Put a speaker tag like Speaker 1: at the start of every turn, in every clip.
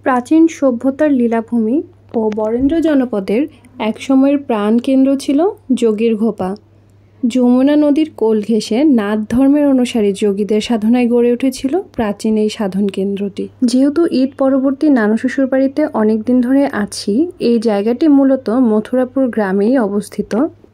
Speaker 1: প্রাচীন সভ্যতার লীলাভূমি ও বরেন্দ্র জনপদের একসময়ের প্রাণকেন্দ্র ছিল যোগীর ঘোপা। যমুনা নদীর কোল ঘেঁষে নাথ ধর্মের অনুসারী যোগীদের সাধনায় গড়ে উঠেছিল প্রাচীন এই সাধন কেন্দ্রটি। যেহেতু ঈদ পরবর্তী নানু শ্বশুর বাড়িতে অনেকদিন ধরে আছি, এই জায়গাটি মূলত মথুরাপুর গ্রামেই অবস্থিত।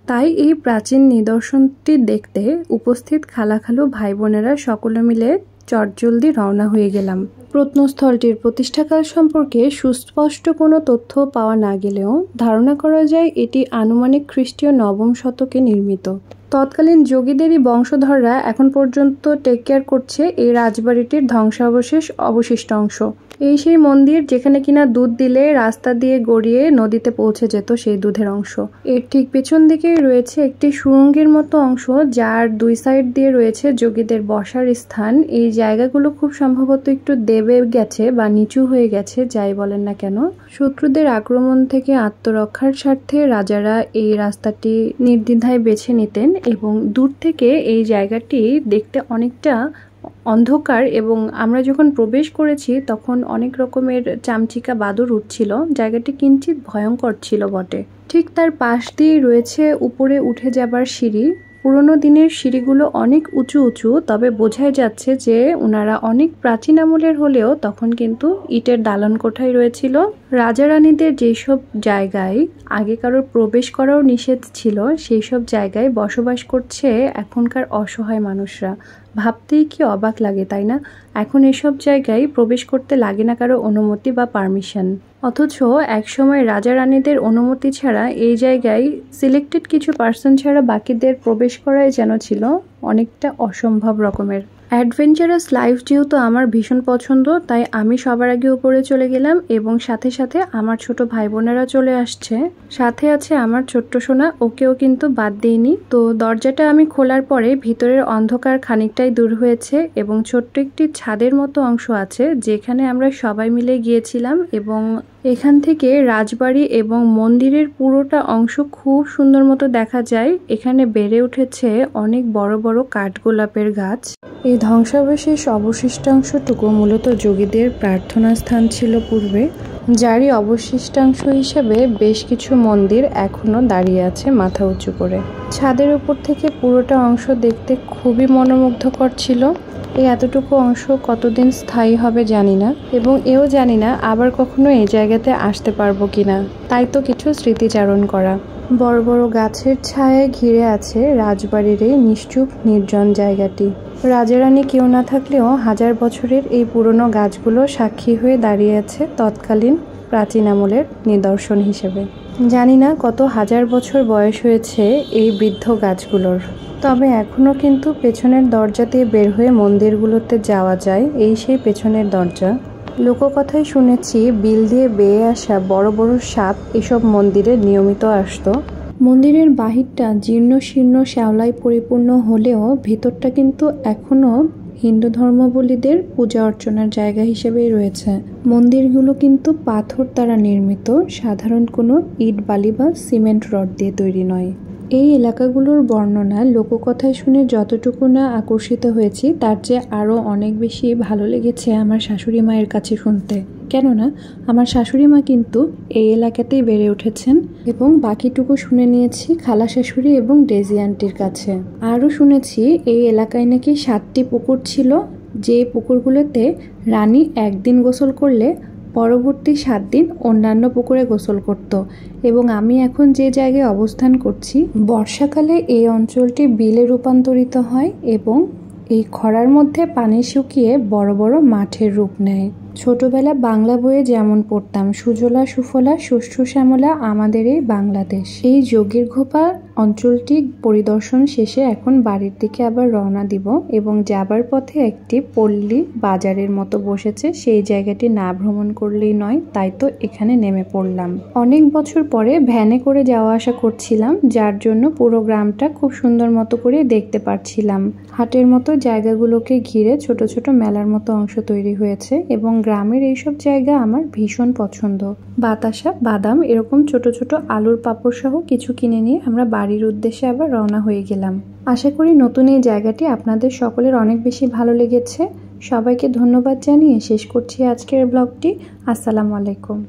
Speaker 1: তাই এই প্রাচীন নিদর্শনটি দেখতে উপস্থিত খালাখালু ভাই বোনেরা সকলে মিলে চটজলদি রওনা হয়ে গেলাম। প্রত্নস্থলটির প্রতিষ্ঠাকাল সম্পর্কে সুস্পষ্ট কোনো তথ্য পাওয়া না গেলেও ধারণা করা যায় এটি আনুমানিক খ্রিস্টীয় 9ম শতকে নির্মিত। তৎকালীন যোগীদেরই বংশধররা এখন পর্যন্ত টেক কেয়ার করছে এই রাজবাড়িটির ধ্বংসাবশেষ অবশিষ্ট অংশ। এই সেই মন্দির যেখানে কিনা দুধ দিলে রাস্তা দিয়ে গড়িয়ে নদীতে পৌঁছে যেত সেই দুধের অংশ। এর ঠিক পেছন দিকেই রয়েছে একটি সুড়ঙ্গের মতো অংশ, যার দুই সাইড দিয়ে রয়েছে যোগীদের বসার স্থান। এই জায়গাগুলো খুব সম্ভবত একটু দেবে গেছে বা নিচু হয়ে গেছে, যাই বলেন না কেন। শত্রুদের আক্রমণ থেকে আত্মরক্ষার স্বার্থে রাজারা এই রাস্তাটি নির্দ্বিধায় বেছে নিতেন এবং দূর থেকে এই জায়গাটি দেখতে অনেকটা অন্ধকার এবং আমরা যখন প্রবেশ করেছি তখন অনেক রকমের চামচিকা বাদুড় উঠছিল। জায়গাটি কিঞ্চিত ভয়ঙ্কর ছিল বটে। ঠিক তার পাশ দিয়ে রয়েছে উপরে উঠে যাবার সিঁড়ি। পুরোনো দিনের সিঁড়িগুলো অনেক উঁচু উঁচু, তবে বোঝাই যাচ্ছে যে ওনারা অনেক প্রাচীন আমলের হলেও তখন কিন্তু ইটের দালান কোঠায় রয়েছিল। রাজা রানীদের যেসব জায়গায় আগে কারোর প্রবেশ করাও নিষেধ ছিল, সেই সব জায়গায় বসবাস করছে এখনকার অসহায় মানুষরা। ভাবতেই কি অবাক লাগে, তাই না? এখন এসব জায়গায় প্রবেশ করতে লাগে না কারো অনুমতি বা পারমিশন, অথচ একসময় রাজা রানীদের অনুমতি ছাড়া এই জায়গায় সিলেক্টেড কিছু পার্সন ছাড়া বাকিদের প্রবেশ করাই যেন ছিল অনেকটা অসম্ভব রকমের। অ্যাডভেঞ্চারাস লাইফ যেহেতু আমার ভীষণ পছন্দ, তাই আমি সবার আগে উপরে চলে গেলাম এবং সাথে সাথে আমার ছোট ভাই বোনেরা চলে আসছে। সাথে আছে আমার ছোট্ট সোনা, ওকেও কিন্তু বাদ দিইনি। তো দরজাটা আমি খোলার পরে ভিতরের অন্ধকার খানিকটাই দূর হয়েছে এবং ছোট্ট একটি ছাদের মতো অংশ আছে যেখানে আমরা সবাই মিলে গিয়েছিলাম এবং এখান থেকে রাজবাড়ি এবং মন্দিরের পুরোটা অংশ খুব সুন্দর মতো দেখা যায়। এখানে বেড়ে উঠেছে অনেক বড় বড় কাঠগোলাপের গাছ। এই ধ্বংসাবশেষ অবশিষ্টাংশটুকু মূলত যোগীদের প্রার্থনা স্থান ছিল পূর্বে, যারই অবশিষ্টাংশ হিসেবে বেশ কিছু মন্দির এখনো দাঁড়িয়ে আছে মাথা উঁচু করে। ছাদের উপর থেকে পুরোটা অংশ দেখতে খুবই মনোমুগ্ধকর ছিল। এই এতটুকু অংশ কতদিন স্থায়ী হবে জানি না, এবং এও জানি না আবার কখনো এই জায়গাতে আসতে পারবো কিনা। তাই তো কিছু স্মৃতিচারণ করা। বড় বড় গাছের ছায়ায় ঘিরে আছে রাজবাড়ির এই নিশ্চুপ নির্জন জায়গাটি। রাজারানী কেউ না থাকলেও হাজার বছরের এই পুরনো গাছগুলো সাক্ষী হয়ে দাঁড়িয়ে আছে তৎকালীন প্রাচীন আমলের নিদর্শন হিসেবে। জানি না কত হাজার বছর বয়স হয়েছে এই বৃদ্ধ গাছগুলোর, তবে এখনো কিন্তু পেছনের দরজা দিয়ে বের হয়ে মন্দিরগুলোতে যাওয়া যায়। এই সেই পেছনের দরজা। লোককথায় শুনেছি বিল দিয়ে বেয়ে আসা বড় বড় সাপ এসব মন্দিরে নিয়মিত আসতো। মন্দিরের বাহিরটা জীর্ণ শীর্ণ শ্যাওলায় পরিপূর্ণ হলেও ভেতরটা কিন্তু এখনো হিন্দু ধর্মাবলীদের পূজা অর্চনার জায়গা হিসেবেই রয়েছে। মন্দিরগুলো কিন্তু পাথর দ্বারা নির্মিত, সাধারণ কোনো ইট বালি বা সিমেন্ট রড দিয়ে তৈরি নয়। এই এলাকাগুলোর বর্ণনা লোককথায় শুনে যতটুকু না আকর্ষিত হয়েছি, তার চেয়ে আরও অনেক বেশি ভালো লেগেছে আমার শাশুড়ি মায়ের কাছে শুনতে। কেননা আমার শাশুড়ি মা কিন্তু এই এলাকাতেই বেড়ে উঠেছেন এবং বাকিটুকু শুনে নিয়েছি খালা শাশুড়ি এবং ডেজি আন্টির কাছে। আরও শুনেছি এই এলাকায় নাকি 7টি পুকুর ছিল, যে পুকুরগুলোতে রানী একদিন গোসল করলে পরবর্তী 7 দিন অন্যান্য পুকুরে গোসল করত। এবং আমি এখন যে জায়গায় অবস্থান করছি, বর্ষাকালে এই অঞ্চলটি বিলে রূপান্তরিত হয় এবং এই খরার মধ্যে পানি শুকিয়ে বড় বড় মাঠের রূপ নেয়। ছোটবেলা বাংলা বইয়ে যেমন পড়তাম, সুজলা সুফলা শস্য শ্যামলা আমাদের এই বাংলাদেশ। এই যোগীর ঘোপা অঞ্চলটি পরিদর্শন শেষে এখন বাড়ির দিকে আবার রওনা দিব এবং যাবার পথে একটি পল্লী বাজারের মতো বসেছে, সেই জায়গাটি না ভ্রমণ করলেই নয়, তাই তো এখানে নেমে পড়লাম। অনেক বছর পরে ভ্যানে করে যাওয়া আসা করছিলাম, যার জন্য পুরো গ্রামটা খুব সুন্দর মতো করে দেখতে পাচ্ছিলাম। হাটের মতো জায়গাগুলোকে ঘিরে ছোট ছোট মেলার মতো অংশ তৈরি হয়েছে এবং গ্রামের এইসব জায়গা আমার ভীষণ পছন্দ। বাতাসা, বাদাম, এরকম ছোট ছোট আলুর পাপড় সহ কিছু কিনে নিয়ে আমরা বাড়ির উদ্দেশ্যে আবার রওনা হয়ে গেলাম। আশা করি নতুন এই জায়গাটি আপনাদের সকলের অনেক বেশি ভালো লেগেছে। সবাইকে ধন্যবাদ জানিয়ে শেষ করছি আজকের ব্লগটি। আসসালামু আলাইকুম।